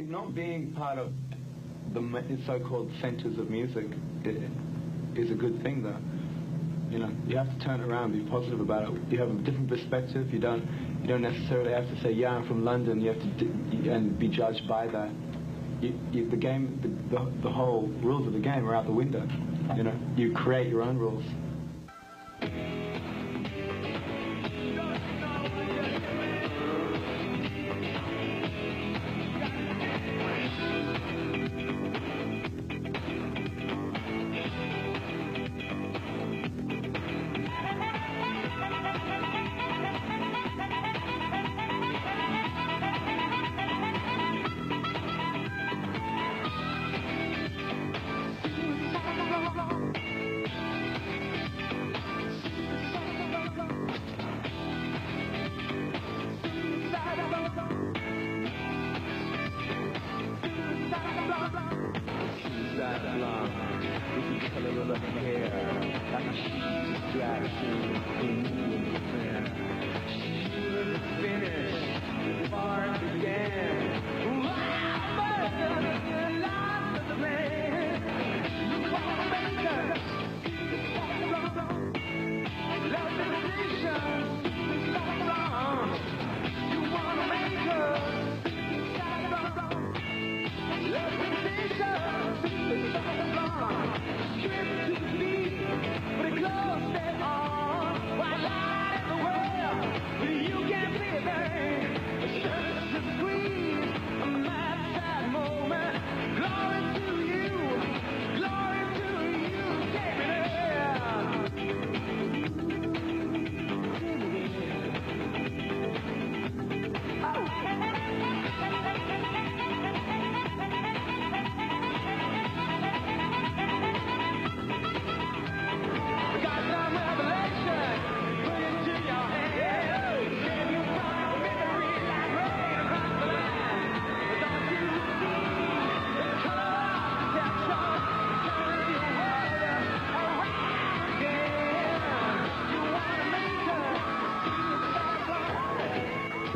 not being part of the so-called centres of music is a good thing, though. You know, you have to turn it around, be positive about it. You have a different perspective. You don't necessarily have to say, yeah, I'm from London. You have to and be judged by that. The game, the whole rules of the game are out the window. You know, you create your own rules.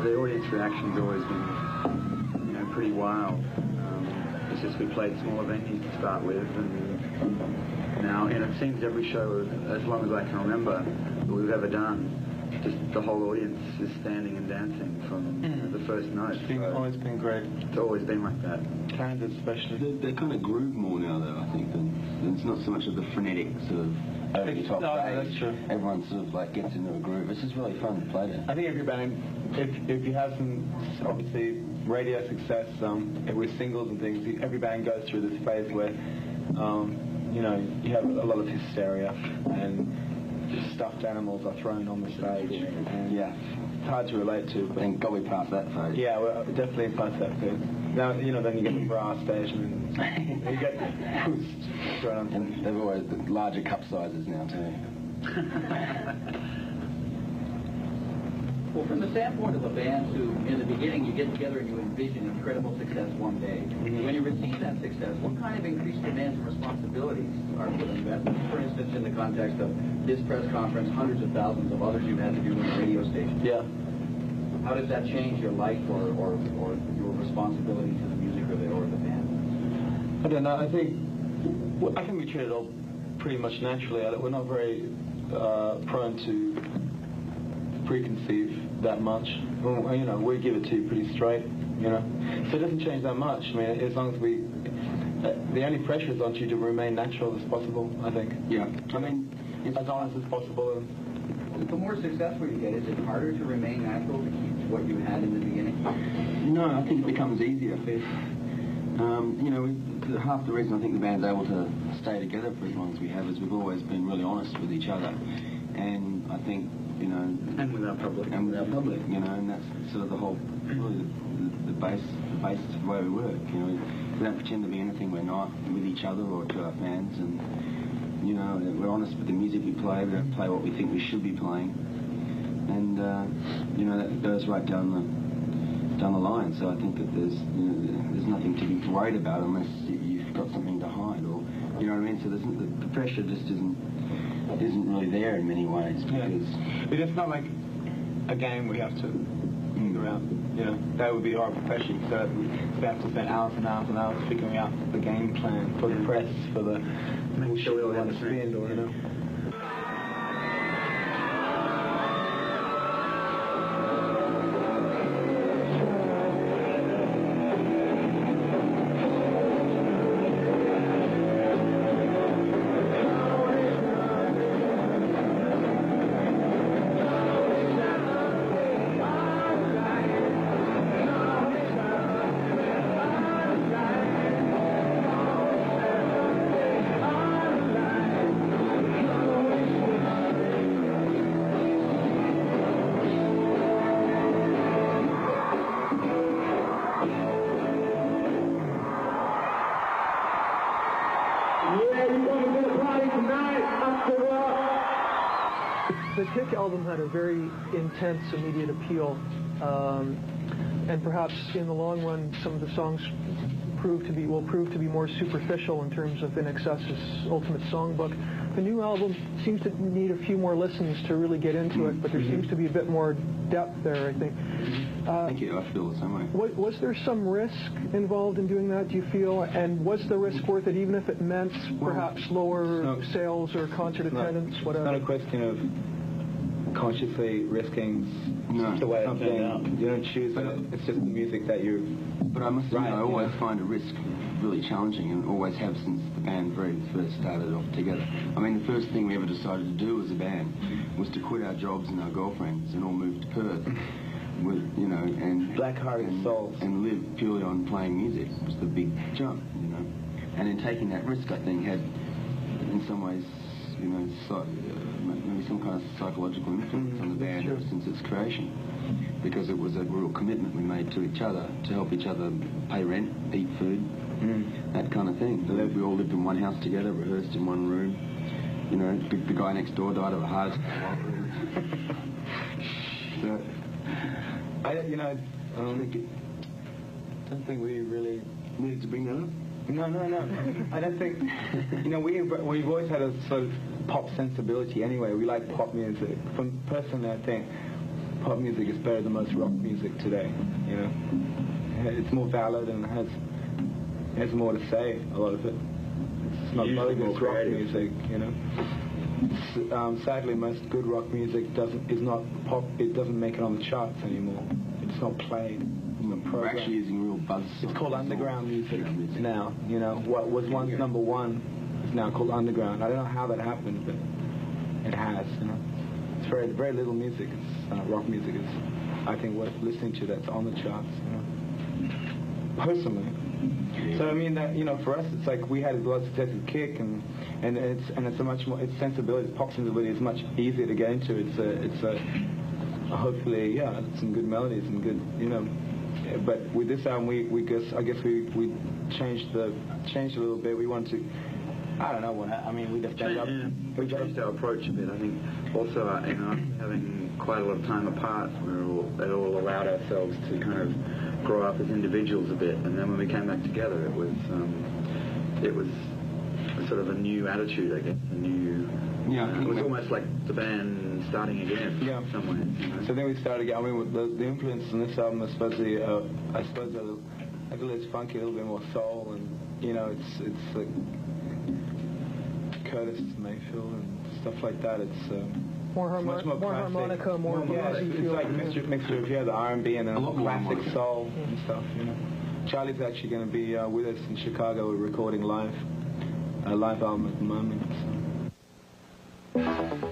The audience reaction's always been, you know, pretty wild. It's just we played smaller venues to start with, and now, and it seems every show, as long as I can remember, that we've ever done, just the whole audience is standing and dancing from the first note. It's always been great. It's always been like that. Kansas especially. They kind of groove more now, though, I think, than it's not so much of the frenetic sort of over-the-top that's true. Everyone sort of like gets into a groove. It's just really fun to play to. I think every band, if you have some, obviously, radio success with singles and things, every band goes through this phase where, you know, you have a lot of hysteria and stuffed animals are thrown on the stage. And yeah. It's hard to relate to. But Thank God we passed that phase. Yeah, we're definitely past that phase. Now, you know, then you get the brass station and you get Proust thrown on. And they've always the larger cup sizes now, too. Well, from the standpoint of a band who, in the beginning, you get together and you envision incredible success one day. When you receive that success, what kind of increased demands and responsibilities are put on you? For instance, in the context of this press conference, hundreds of thousands of others you've had to do in the radio station. Yeah. How does that change your life or your responsibility to the music or the band? I don't know. I think we treat it all pretty much naturally. We're not very prone to preconceive that much. Well, you know, we give it to you pretty straight, you know. So it doesn't change that much. I mean, as long as we... the only pressure is on you to remain natural as possible, I think. Yeah. I mean, it's as honest as possible. The more successful you get, is it harder to remain natural to keep what you had in the beginning? No, I think it becomes easier. You know, half the reason I think the band's able to stay together for as long as we have is we've always been really honest with each other. And I think, you know... And with our public. And with our public, you know, and that's sort of the whole, really the basis of the way we work, you know. We don't pretend to be anything we're not with each other or to our fans, and, you know, we're honest with the music we play. We don't play what we think we should be playing. And, you know, that goes right down the line. So I think that there's nothing to be worried about unless you've got something to hide, or, you know what I mean? So the pressure just isn't really there in many ways, because... Yeah. It's not like a game we have to figure out. You know, that would be our profession. So we have to spend hours and hours and hours figuring out the game plan for the press, for the Make sure we all want to understand, spin, you know. The Tick album had a very intense, immediate appeal, and perhaps in the long run, some of the songs will prove to be more superficial in terms of INXS's Ultimate Songbook. The new album seems to need a few more listens to really get into it, but there seems to be a bit more depth there, I think. Thank you. I feel the same way. Was there some risk involved in doing that, do you feel? And was the risk worth it, even if it meant perhaps lower sales or concert attendance, whatever? It's not a question of consciously risking something. You don't choose it. It's just the music that you... But I must admit, I always find a risk really challenging, and always have since the band very first started off together. I mean, the first thing we ever decided to do as a band was to quit our jobs and our girlfriends and all move to Perth. With, you know, and black-hearted souls, and live purely on playing music. It was the big jump, you know. And in taking that risk, I think had, in some ways, you know, maybe some kind of psychological influence on the band ever since its creation, because it was a real commitment we made to each other to help each other pay rent, eat food, that kind of thing. We all lived in one house together, rehearsed in one room. You know, the guy next door died of a heart attack. So, I don't think we really needed to bring that up. No. I don't think. You know, we've always had a sort of pop sensibility anyway. We like pop music. Personally, I think pop music is better than most rock music today. You know, it's more valid and has more to say. A lot of it. It's not bogus rock music. You know. Sadly, most good rock music is not pop. It doesn't make it on the charts anymore. It's not played. We're actually using real buzz. It's called underground music now. You know, what was once number one is now called underground. I don't know how that happened, but it has. You know, it's very, very little music. Rock music is, I think, worth listening to. That's on the charts. You know, personally. So I mean that, you know, for us, it's like we had a lot of success with Kick, and it's a much more, its sensibility, its pop sensibility is much easier to get into. It's a hopefully, yeah, some good melodies and good, you know. But with this album, we changed a little bit. We want to, I don't know what, I mean, we just changed our approach a bit. I think also, you know, having quite a lot of time apart, it all allowed ourselves to kind of grow up as individuals a bit. And then when we came back together, it was sort of a new attitude, I guess, a new. Yeah, it was almost like the band starting again. Yeah, somewhere. You know? So then we started again. I mean, the influence on this album is supposedly, I suppose, a little less funky, a little bit more soul, and you know, it's like Curtis Mayfield and stuff like that. It's more harmonica, more it's like mixture of the R&B and then a classic soul and stuff. You know, Charlie's actually going to be with us in Chicago. We're recording a live album at the moment. So.